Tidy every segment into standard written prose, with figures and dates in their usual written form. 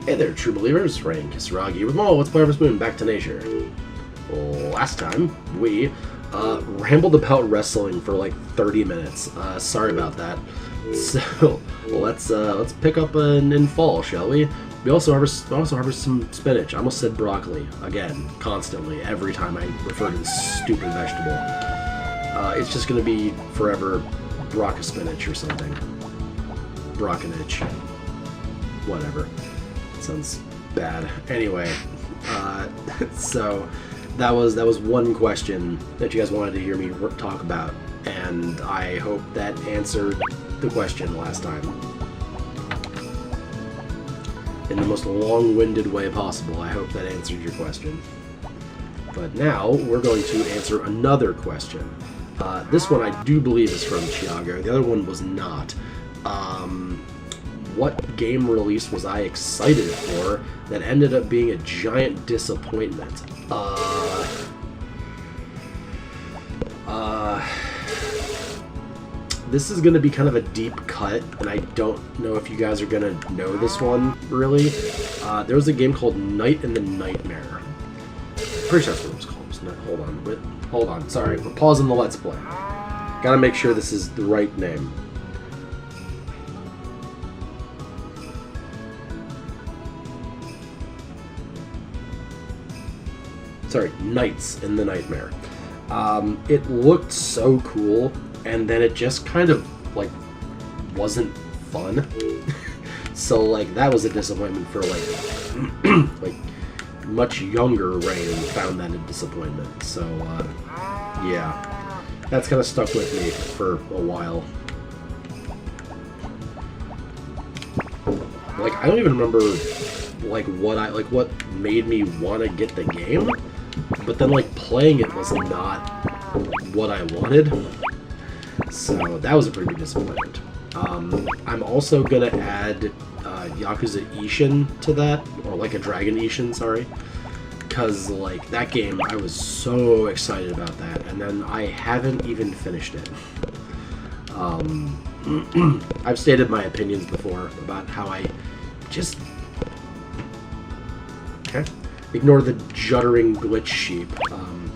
Hey there, true believers. Rain Kisaragi with more Let's Play Harvest Moon Back to Nature. Last time, we rambled about wrestling for like 30 minutes. Sorry about that. So, let's pick up in fall, shall we? We also harvest some spinach. I almost said broccoli. Again, constantly, every time I refer to this stupid vegetable. It's just gonna be forever brocca-spinach or something. Broccanich. Whatever. Sounds bad. Anyway, so that was one question that you guys wanted to hear me talk about, and I hope that answered the question last time in the most long-winded way possible. I hope that answered your question. But now we're going to answer another question. This one I do believe is from Chiago. The other one was not. What game release was I excited for that ended up being a giant disappointment? This is going to be kind of a deep cut, and I don't know if you guys are going to know this one, really. There was a game called Night in the Nightmare. Pretty sure that's what it was called. Hold on, sorry, we're pausing the Let's Play. Gotta make sure this is the right name. Sorry, Nights in the Nightmare. It looked so cool, and then it just kind of, like, wasn't fun. So, like, that was a disappointment for, like, like, much younger Rain found that a disappointment. So, yeah. That's kind of stuck with me for a while. Like, I don't even remember, like, what made me want to get the game. But then, like, playing it was not what I wanted. So, that was a pretty big disappointment. I'm also going to add Yakuza Ishin to that. Or, like, a Dragon Ishin, sorry. Because, like, that game, I was so excited about that. And then I haven't even finished it. I've stated my opinions before about how I just... Okay. Ignore the juddering glitch sheep.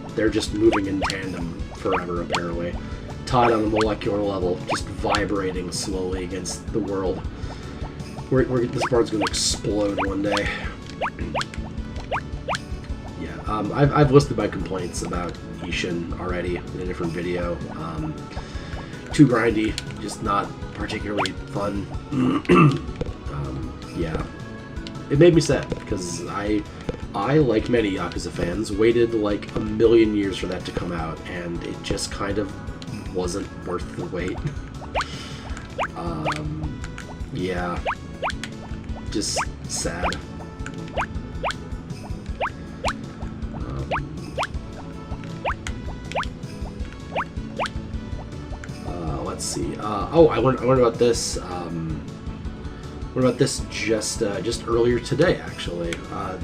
They're just moving in tandem forever, apparently. Tied on a molecular level, just vibrating slowly against the world. This board's going to explode one day. Yeah, I've listed my complaints about Ishin already in a different video. Too grindy, just not particularly fun. Yeah. It made me sad, because I, like many Yakuza fans, waited like a million years for that to come out, and it just kind of wasn't worth the wait. Yeah. Just sad. Let's see. Oh, I learned about this. What about this just earlier today, actually?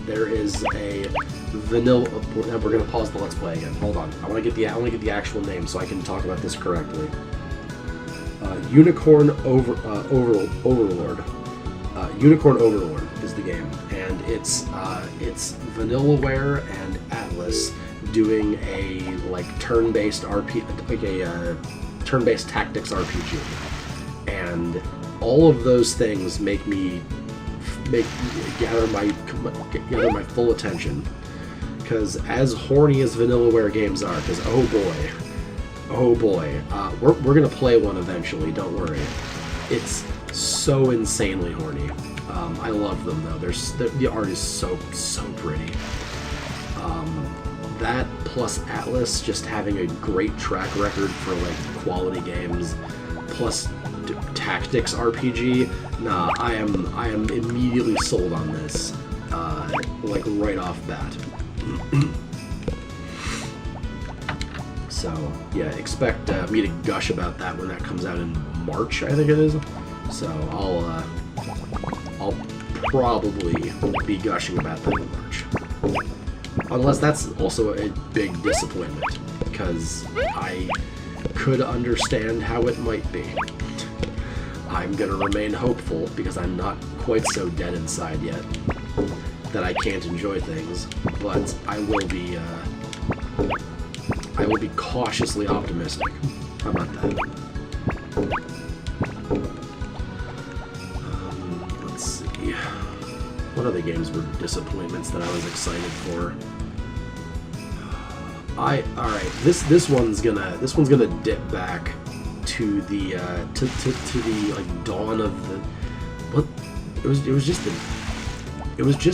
There is a vanilla... We're going to pause the Let's Play again. Hold on. I want to get the actual name so I can talk about this correctly. Unicorn Overlord. Unicorn Overlord is the game, and it's Vanillaware and Atlas doing a like turn-based turn-based tactics RPG, and all of those things make me gather my full attention, because as horny as Vanillaware games are, because oh boy, we're gonna play one eventually. Don't worry. It's so insanely horny. I love them though. The art is so pretty. That plus Atlas just having a great track record for like quality games, plus tactics RPG. Nah, I am immediately sold on this, like right off bat. So yeah, expect me to gush about that when that comes out in March, I think it is. So I'll probably be gushing about that in March, unless that's also a big disappointment, because I could understand how it might be. I'm gonna remain hopeful because I'm not quite so dead inside yet. that I can't enjoy things, but I will be cautiously optimistic. How about that? Let's see. What other games were disappointments that I was excited for? Alright, this one's gonna dip back to the to the like dawn of the what it was just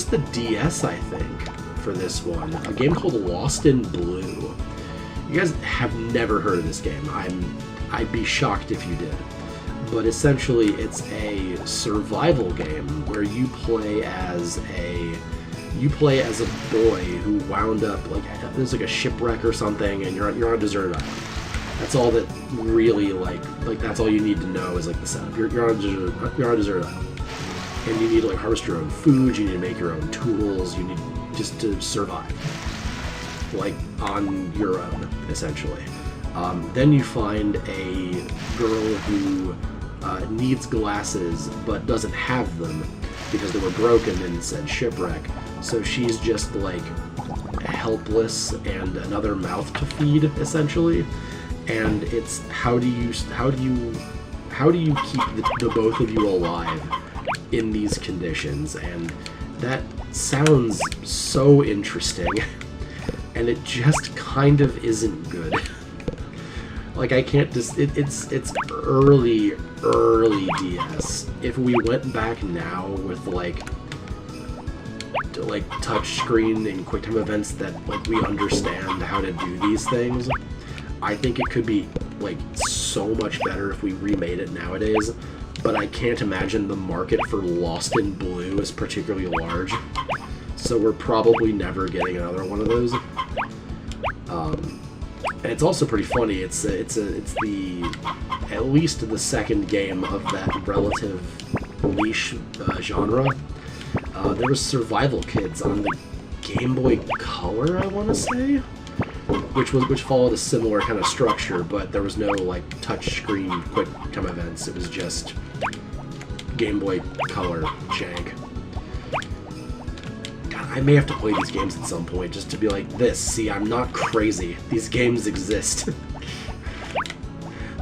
the DS, I think, for this one. A game called Lost in Blue. You guys have never heard of this game. I'd be shocked if you did. But essentially, it's a survival game where you play as a boy who wound up like there's like a shipwreck or something, and you're on a deserted island. That's all that really like that's all you need to know is like the setup. You're on a deserted island. And you need to like harvest your own food, you need to make your own tools, you need just to survive. Like on your own, essentially. Then you find a girl who needs glasses but doesn't have them because they were broken in said shipwreck. So she's just like helpless and another mouth to feed, essentially. And it's how do you keep the both of you alive in these conditions? And that sounds so interesting, and it just kind of isn't good. Like I can't just it's early DS. If we went back now with like touchscreen and QuickTime events that like we understand how to do these things, I think it could be like so much better if we remade it nowadays. But I can't imagine the market for Lost in Blue is particularly large, so we're probably never getting another one of those. And it's also pretty funny. It's the at least the second game of that relative niche genre. There was Survival Kids on the Game Boy Color, I want to say, which followed a similar kind of structure, but there was no like touchscreen quick time events. It was just Game Boy Color jank. God, I may have to play these games at some point just to be like, this, see, I'm not crazy. These games exist.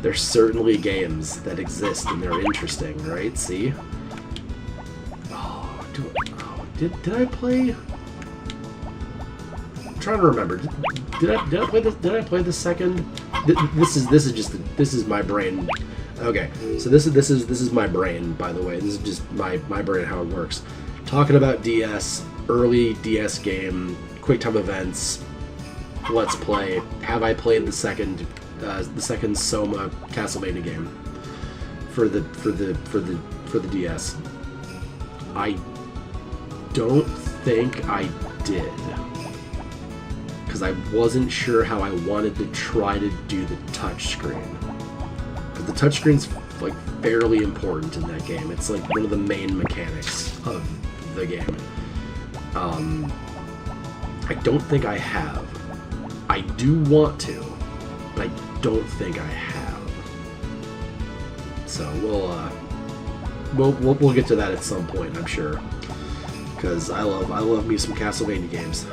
There's certainly games that exist and they're interesting, right? See? Did I play? I'm trying to remember. Did I play this? Did I play the second? This is my brain. Okay, so this is my brain. By the way, this is just my brain, how it works. Talking about DS, early DS game, QuickTime events. Let's play. Have I played the second Soma Castlevania game for the DS? I don't think I did, because I wasn't sure how I wanted to try to do the touchscreen. But the touchscreen's like fairly important in that game. It's like one of the main mechanics of the game. I don't think I have. I do want to, but I don't think I have. So we'll get to that at some point, I'm sure. Because I love me some Castlevania games.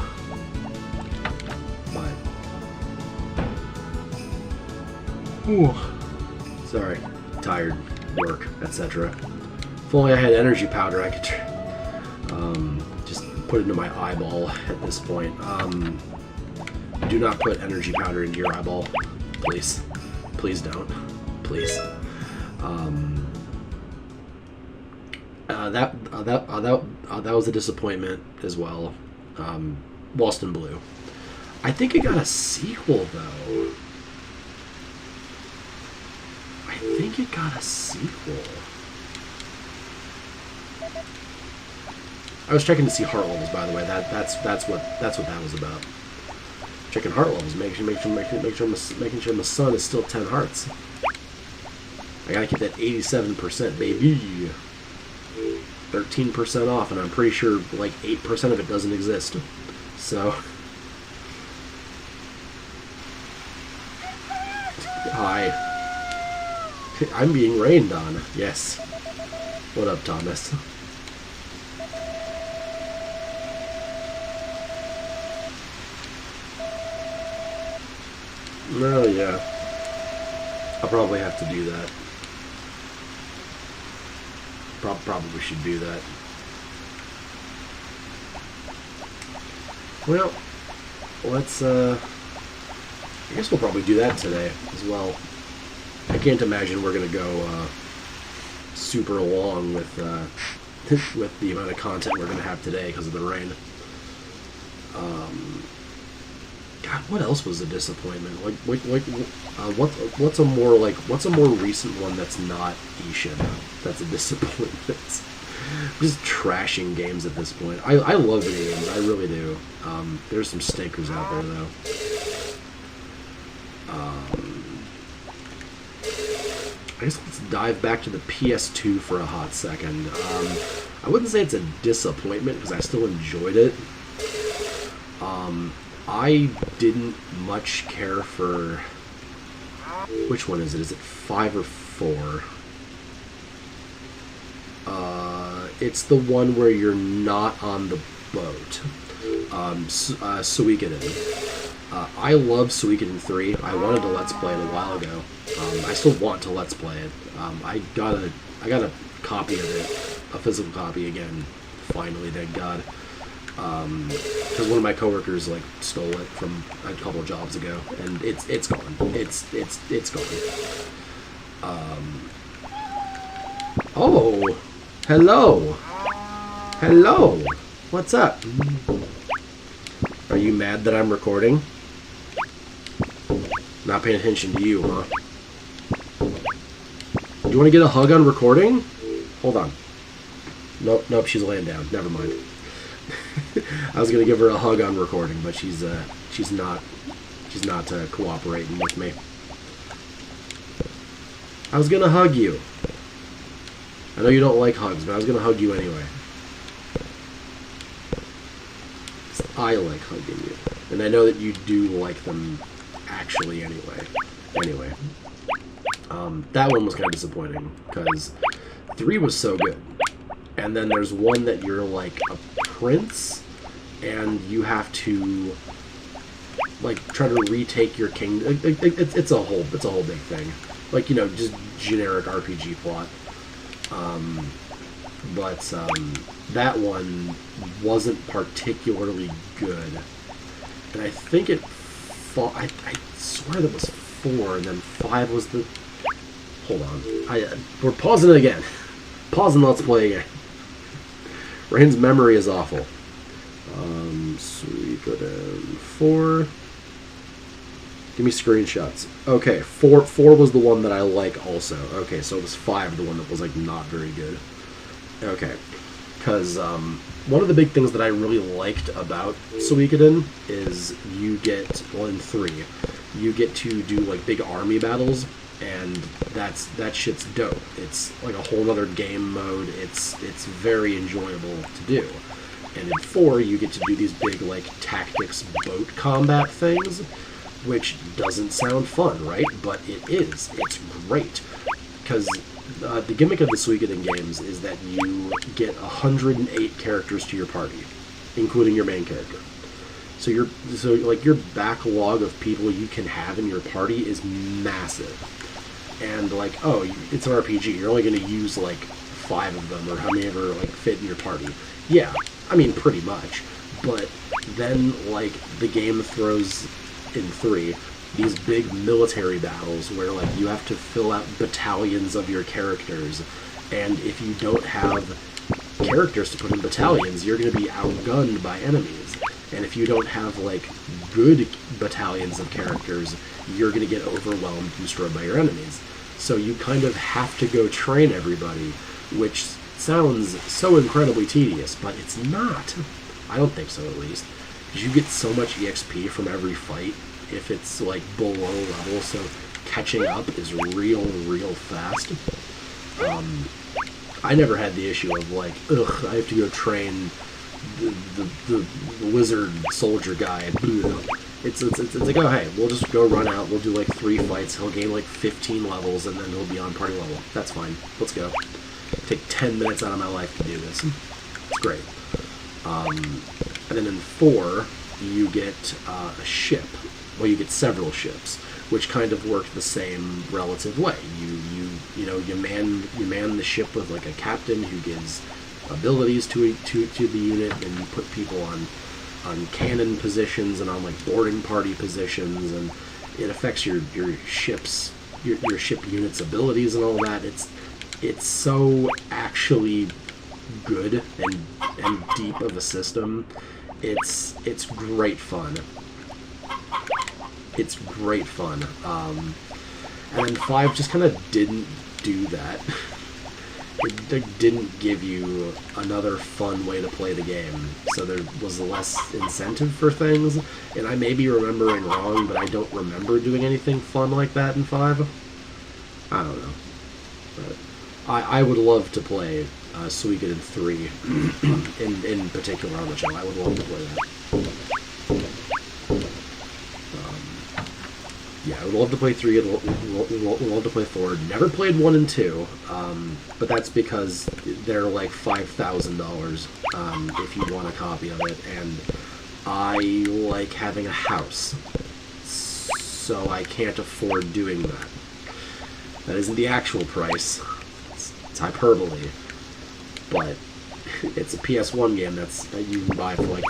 But sorry, tired, work, etc. If only I had energy powder, I could just put it into my eyeball at this point. Do not put energy powder into your eyeball, please. Please don't. Please. That was a disappointment as well. Lost in Blue. I think it got a sequel though. I think it got a sequel. I was checking to see heart levels, by the way. That's what that was about. Checking heart levels, making sure my son is still 10 hearts. I gotta keep that 87%, baby. 13% off, and I'm pretty sure like 8% of it doesn't exist. So, hi. I'm being rained on. Yes. What up, Thomas? Oh, yeah. I'll probably have to do that. Probably should do that. Well, let's, I guess we'll probably do that today as well. I can't imagine we're going to go, super long with, with the amount of content we're going to have today because of the rain. God, what else was a disappointment? What's a more recent one that's not Ishin? That's a disappointment. Just trashing games at this point. I love video games, I really do. There's some stinkers out there though. I guess let's dive back to the PS2 for a hot second. I wouldn't say it's a disappointment because I still enjoyed it. I didn't much care for... Which one is it? Is it 5 or 4? It's the one where you're not on the boat. Suikoden. I love Suikoden 3. I wanted to Let's Play it a while ago. I still want to Let's Play it. I got a copy of it, a physical copy again. Finally, thank God. Because one of my coworkers like stole it from a couple of jobs ago, and it's gone. It's gone. Oh, hello. What's up? Are you mad that I'm recording? Not paying attention to you, huh? Do you want to get a hug on recording? Hold on. Nope, she's laying down. Never mind. I was gonna give her a hug on recording, but she's not cooperating with me. I was gonna hug you. I know you don't like hugs, but I was gonna hug you anyway. I like hugging you, and I know that you do like them actually anyway. Anyway, that one was kind of disappointing because 3 was so good, and then there's one that you're like a prince, and you have to like try to retake your kingdom. It's a whole big thing, like, you know, just generic RPG plot. But that one wasn't particularly good, and I think it I swear that was 4, and then 5 was the... Hold on, we're pausing it again. Pausing Let's Play again. Rain's memory is awful. Suikoden 4. Give me screenshots. Okay, 4 was the one that I like also. Okay, so it was 5 the one that was like not very good. Okay, because one of the big things that I really liked about Suikoden is you get, well, in 3, you get to do like big army battles, and that shit's dope. It's like a whole other game mode. It's very enjoyable to do. And in 4, you get to do these big like tactics boat combat things, which doesn't sound fun, right? But it is. It's great. Because the gimmick of the Suikoden games is that you get 108 characters to your party, including your main character. So your backlog of people you can have in your party is massive. And like, oh, it's an RPG, you're only going to use like 5 of them, or how many ever like fit in your party. Yeah, I mean, pretty much. But then like the game throws in 3 these big military battles where like you have to fill out battalions of your characters, and if you don't have characters to put in battalions, you're going to be outgunned by enemies. And if you don't have like good battalions of characters, you're going to get overwhelmed and destroyed by your enemies. So you kind of have to go train everybody, which sounds so incredibly tedious, but it's not. I don't think so, at least. Because you get so much EXP from every fight if it's like below level, so catching up is real fast. I never had the issue of like, ugh, I have to go train the wizard soldier guy. It's like, oh hey, we'll just go run out, we'll do like 3 fights, he'll gain like 15 levels, and then he'll be on party level. That's fine, let's go. Take 10 minutes out of my life to do this. It's great. And then in 4, you get a ship. Well, you get several ships, which kind of worked the same relative way. You man the ship with like a captain who gives abilities to the unit, and you put people on cannon positions and on like boarding party positions, and it affects your ship's your ship unit's abilities and all that. It's so actually good and deep of a system. It's great fun. It's great fun. And then 5 just kind of didn't do that. It didn't give you another fun way to play the game, so there was less incentive for things. And I may be remembering wrong, but I don't remember doing anything fun like that in 5. I don't know. But I would love to play Suikoden 3 in particular on the channel. I would love to play that. Yeah, I would love to play 3, I'd love to play 4. Never played 1 and 2, but that's because they're like $5,000 if you want a copy of it, and I like having a house, so I can't afford doing that. That isn't the actual price, it's hyperbole, but it's a PS1 game that you can buy for like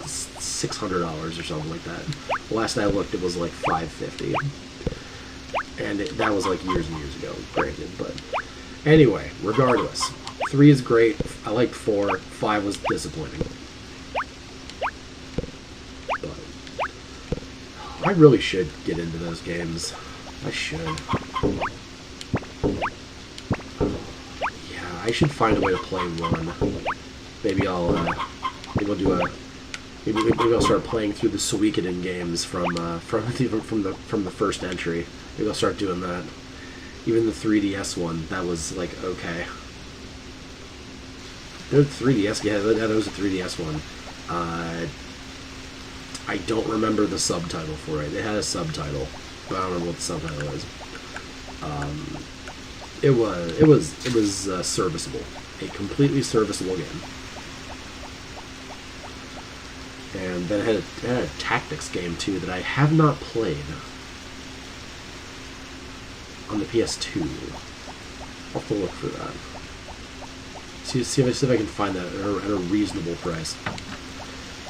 $600 or something like that. Last I looked, it was like $550, and that was like years and years ago, granted. But anyway, regardless, 3 is great. I liked 4. 5 was disappointing. But I really should get into those games. I should. Yeah, I should find a way to play 1. Maybe I'll do a. Maybe I'll start playing through the Suikoden games from the first entry. Maybe I'll start doing that. Even the 3DS one, that was like okay. The 3DS, yeah, that was a 3DS one. I don't remember the subtitle for it. It had a subtitle, but I don't remember what the subtitle was. It was serviceable, a completely serviceable game. And then it had a tactics game, too, that I have not played on the PS2. I'll have to look for that. See if I can find that at a reasonable price.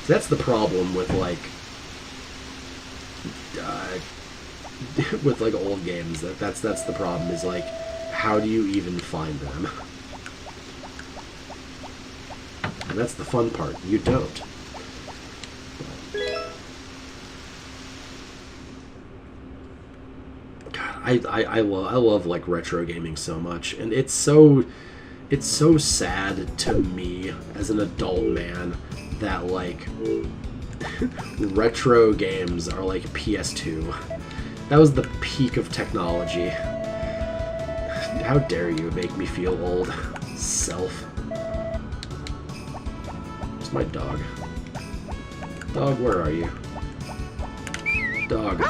So that's the problem with, like, old games. That's the problem, is, like, how do you even find them? And that's the fun part. You don't. I love like retro gaming so much, and it's so sad to me as an adult man that like retro games are like PS2. That was the peak of technology. How dare you make me feel old, self. It's my dog. Dog, where are you? Dog,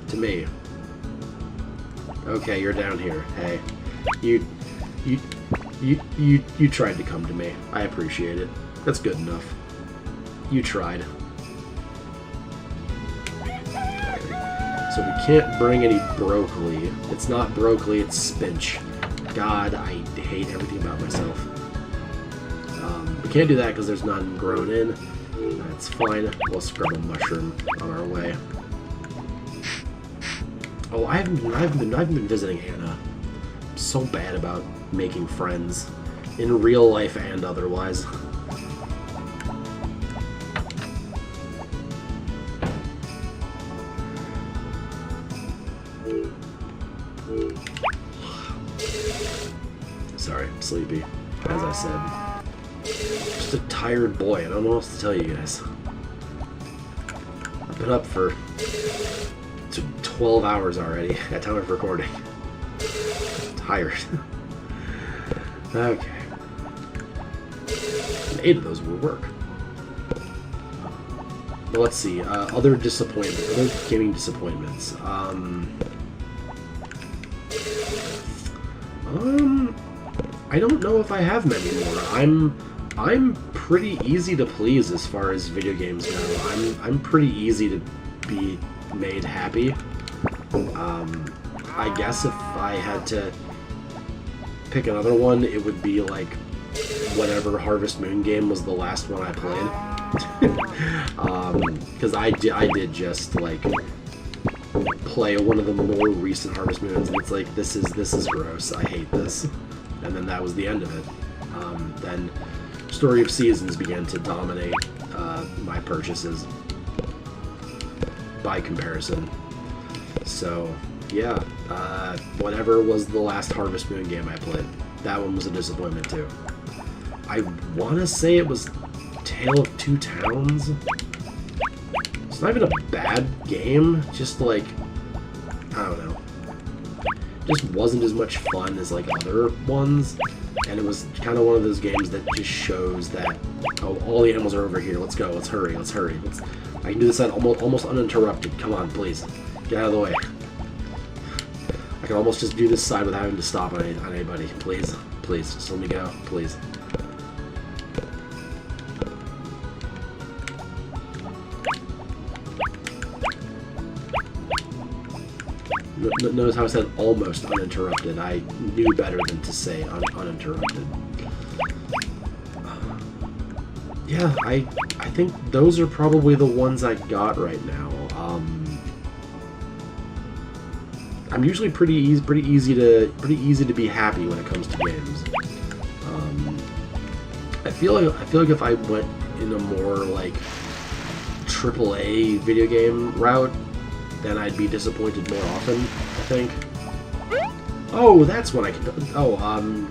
to me. Okay, you're down here. Hey, you tried to come to me. I appreciate it. That's good enough. You tried. So we can't bring any broccoli. It's not broccoli, it's spinach. God, I hate everything about myself. We can't do that because there's none grown in. That's fine. We'll scrub a mushroom on our way. Oh, I haven't been visiting Anna. I'm so bad about making friends, in real life and otherwise. Sorry, I'm sleepy, as I said. Just a tired boy. I don't know what else to tell you guys. I've been up for 12 hours already at time of recording. Tired. Okay. And 8 of those will work. But let's see. Other gaming disappointments. I don't know if I have many more. I'm pretty easy to please as far as video games go. I'm pretty easy to be made happy. I guess if I had to pick another one, it would be like whatever Harvest Moon game was the last one I played. Because I did just like play one of the more recent Harvest Moons, and it's like this is gross. I hate this. And then that was the end of it. Then Story of Seasons began to dominate my purchases by comparison. So yeah, whatever was the last Harvest Moon game I played, that one was a disappointment too. I want to say it was Tale of Two Towns. It's not even a bad game, just like, I don't know, just wasn't as much fun as like other ones, and it was kind of one of those games that just shows that, oh, all the animals are over here, let's go, let's hurry, I can do this almost uninterrupted, come on, please, get out of the way. I can almost just do this side without having to stop on anybody, please, just let me go, please. Notice how I said almost uninterrupted. I knew better than to say uninterrupted. Yeah, I think those are probably the ones I got right now. I'm usually pretty easy to be happy when it comes to games. I feel like if I went in a more like AAA video game route, then I'd be disappointed more often, I think. Oh, that's what I can... Oh,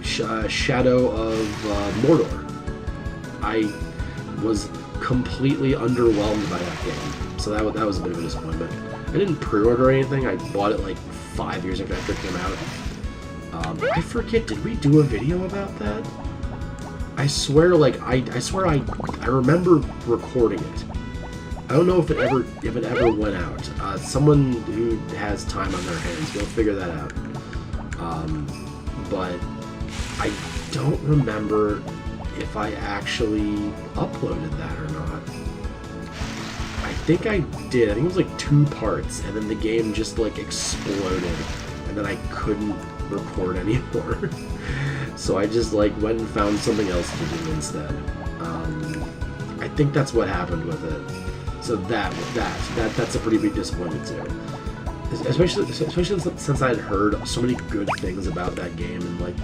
Shadow of Mordor. I was completely underwhelmed by that game, so that was a bit of a disappointment. I didn't pre-order anything, I bought it like 5 years after it came out. I forget, did we do a video about that? I swear, like, I remember recording it. I don't know if it ever went out. Someone who has time on their hands, go figure that out. But I don't remember if I actually uploaded that or not. I think I did. I think it was like 2 parts, and then the game just like exploded, and then I couldn't record anymore. So I just like went and found something else to do instead. I think that's what happened with it. So that's a pretty big disappointment too. Especially since I had heard so many good things about that game, and like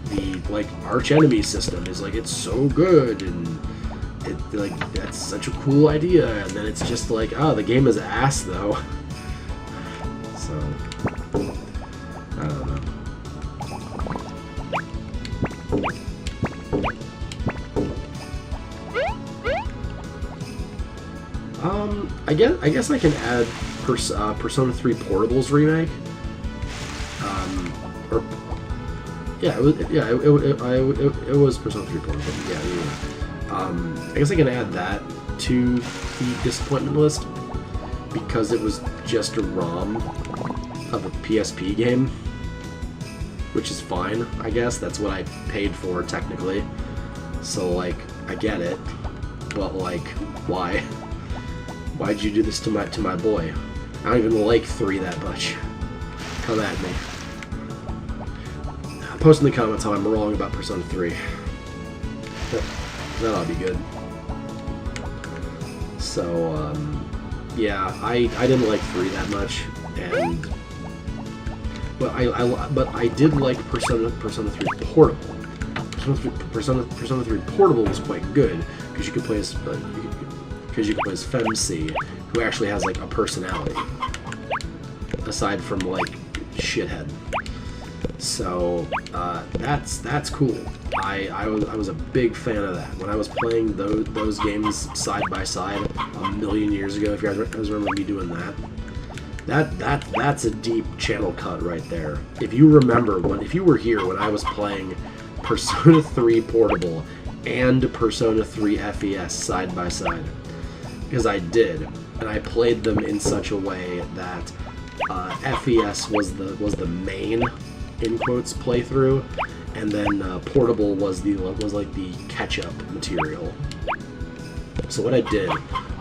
the like arch enemy system is like, it's so good, and it like that's such a cool idea, and then it's just like, oh, the game is ass though. So I don't know. I guess I can add Persona 3 Portable's remake. Or yeah, it was Persona 3 Portable. Yeah. I guess I can add that to the disappointment list because it was just a ROM of a PSP game, which is fine. I guess that's what I paid for technically. So like, I get it, but like, why? Why'd you do this to my boy? I don't even like 3 that much. Come at me. Post in the comments how I'm wrong about Persona 3. That ought to be good. So, yeah, I didn't like 3 that much, but I did like Persona 3 Portable. Persona 3 Portable was quite good because you could play as Femc, who actually has like a personality aside from like shithead. So that's cool. I was a big fan of that when I was playing those games side by side a million years ago. If you guys remember me doing that, that's a deep channel cut right there. If you remember if you were here when I was playing Persona 3 Portable and Persona 3 FES side by side, because I did, and I played them in such a way that FES was the main, in quotes, playthrough, and then Portable was like the catch-up material. So what I did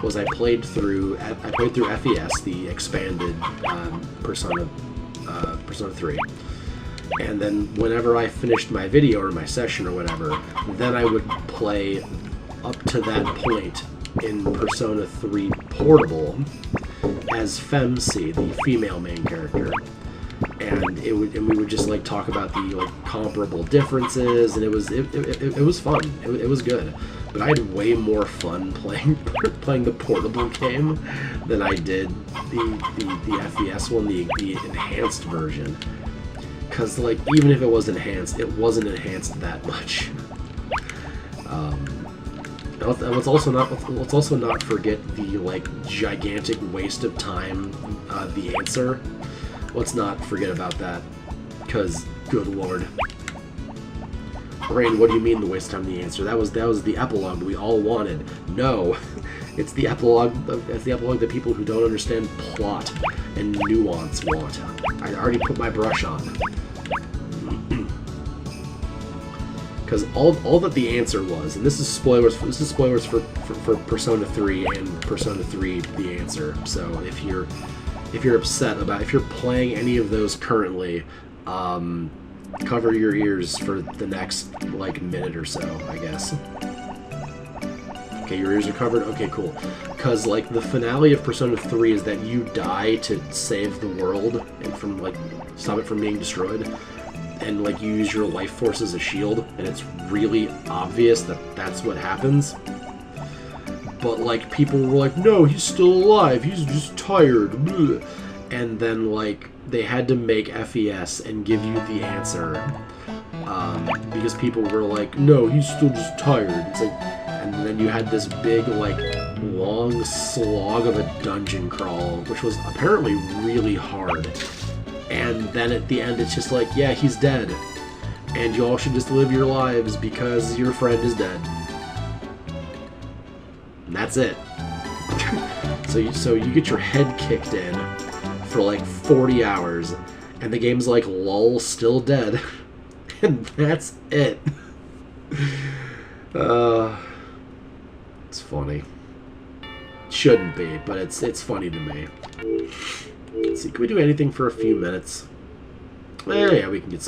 was I played through FES, the expanded Persona 3, and then whenever I finished my video or my session or whatever, then I would play up to that point in Persona 3 Portable as Femc, the female main character, and we would just like talk about the like comparable differences, and it was fun. It was good, but I had way more fun playing the Portable game than I did the FES one, the enhanced version. Because like even if it was enhanced, it wasn't enhanced that much. Let's also not forget the like gigantic waste of time, the answer. Let's not forget about that, because good lord. Rain, what do you mean the waste of time, the answer? That was the epilogue we all wanted. No, it's the epilogue. It's the epilogue that people who don't understand plot and nuance want. I already put my brush on. Because all that the answer was, and this is spoilers. This is spoilers for Persona 3 and Persona 3 the answer. So if you're upset about, if you're playing any of those currently, cover your ears for the next like minute or so, I guess. Okay, your ears are covered. Okay, cool. Because like the finale of Persona 3 is that you die to save the world and from like stop it from being destroyed. And like you use your life force as a shield, and it's really obvious that that's what happens. But like people were like, no, he's still alive, he's just tired. Bleh. And then like they had to make FES and give you the answer, because people were like, no, he's still just tired. It's like, and then you had this big like long slog of a dungeon crawl, which was apparently really hard. And then at the end, it's just like, yeah, he's dead. And you all should just live your lives because your friend is dead. And that's it. So you get your head kicked in for like 40 hours, and the game's like, lol, still dead. And that's it. It's funny. Shouldn't be, but it's funny to me. Let's see, can we do anything for a few minutes? Yeah, we can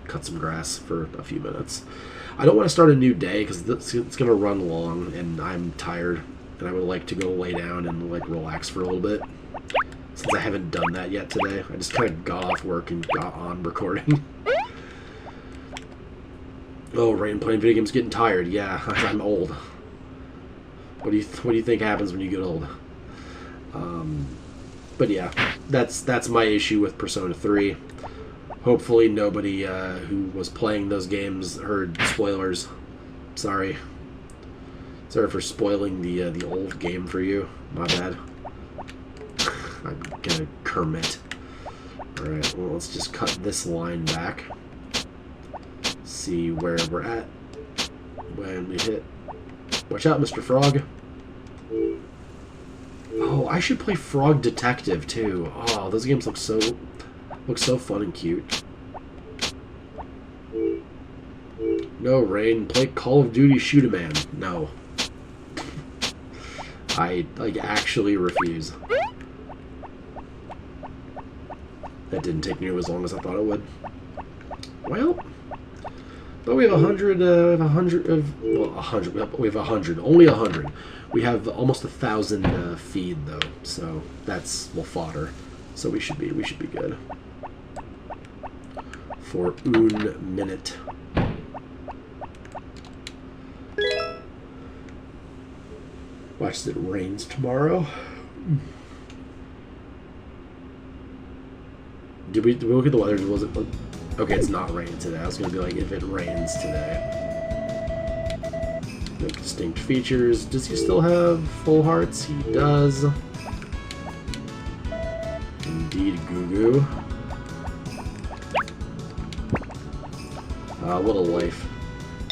cut some grass for a few minutes. I don't want to start a new day because it's gonna run long, and I'm tired, and I would like to go lay down and like relax for a little bit. Since I haven't done that yet today, I just kind of got off work and got on recording. Oh, Rain, playing video games, getting tired. Yeah, I'm old. What do you think happens when you get old? But yeah, that's my issue with Persona 3. Hopefully nobody who was playing those games heard spoilers. Sorry. Sorry for spoiling the old game for you. My bad. I'm gonna Kermit. Alright, well, let's just cut this line back. See where we're at when we hit. Watch out, Mr. Frog. Oh, I should play Frog Detective too. Oh, those games look so fun and cute. No, Rain, play Call of Duty Shoot-A-Man. No. I like actually refuse. That didn't take nearly as long as I thought it would. Well, but we have 100. We have 100 of, well, 100. We have 100. Only 100. We have almost 1,000 feed though, so that's fodder. So we should be good for un minute. Watch that it rains tomorrow. Did we look at the weather? Was it? Okay, it's not raining today. I was gonna be like, if it rains today. No distinct features. Does he still have full hearts? He does. Indeed, Goo Goo. What a life.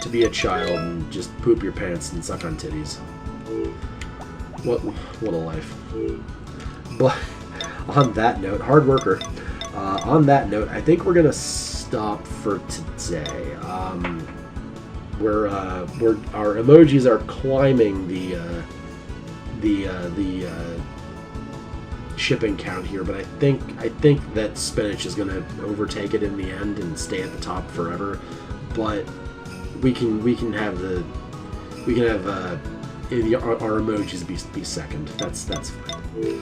To be a child and just poop your pants and suck on titties. What a life. But on that note, hard worker. On that note, I think we're gonna stop for today. Our emojis are climbing the shipping count here, but I think that spinach is going to overtake it in the end and stay at the top forever. But we can have our emojis be second. That's fine.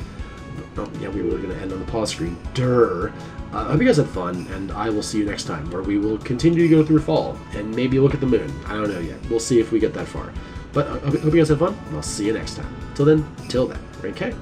Oh, yeah, we were going to end on the pause screen. Durr. I hope you guys had fun, and I will see you next time, where we will continue to go through fall, and maybe look at the moon. I don't know yet. We'll see if we get that far. But I hope you guys had fun, and I'll see you next time. Till then, okay?